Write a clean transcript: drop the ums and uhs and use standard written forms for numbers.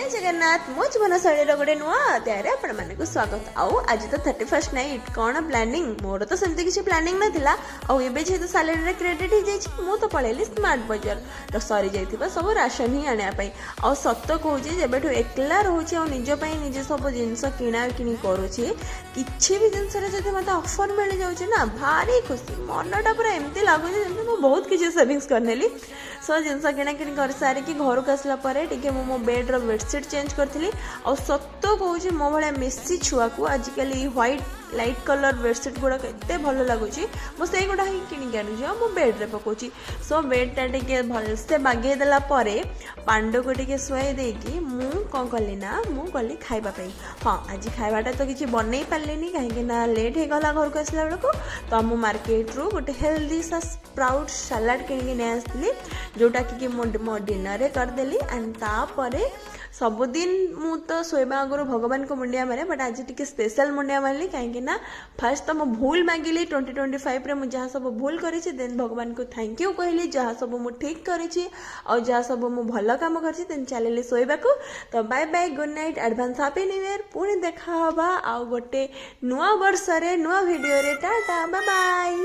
जय जगन्नाथ मो जीवन शैली गोटे नुआ अध्याय आपण मानक स्वागत। आज तो 31 नाइट कौन प्लानिंग मोर तो सेमती किसी प्लानिंग नाथिला। जेहेतु सालारी क्रेडिट हो जाए मु तो पलैली स्मार्ट बजार तो सरी जाइथिबा सब राशन ही आने आ सत कहूँ जब एकला रोचे निजपाई निजे सब जिनस किणा किणी करुँची किसी भी जिनस मत ऑफर मिल जाऊँ ना भारी खुशी मनटा पूरा एमती लगुच मुझे बहुत किसी सेविंग्स करनेली। सो जिनस किणा किणी कर सारिकी घर को आसला मो बेड्र बेडसीट चेंज करी और सत कहूँ मो भाया मेसी छुआ को आजिकल व्हाइट लाइट कलर बेडसीट गुड़ाक एत भल लगुच मुझे गुड़ा ही किणिक आनुची मो बेड्रे पकाउची। सो बेडटा टे भलसे बागेदेला पांडु को टे शुआई देकी मु कौन कली ना मु गली खावाई। हाँ आज खावाटा तो किसी बनई पारे कहीं लेट हो गला घर को आसला बेलू तो मु मार्केट रू गोटे हेल्दी सा स्प्राउट सलाड किणी नहीं आसती जोटा कि मो डिनर करदेली एंड तापर सबुदिन मु तो शोवा आगुरी भगवान को मुंडिया मारे बट आज टी स्पेशल मुंडिया मारली कहीं फास्ट तो मुझे भूल मांगिली 2025 मुझे जहाँ सब भूल करी देन भगवान को थैंक यू कहली जहाँ सब मु ठीक करी और जहाँ सब मु भल काम कर चलि शोवा को। तो bye bye good night advance happy new year पुणी देखा आ गोटे नुआ वर्ष नुआ वीडियो रे टाटा बाय बाय।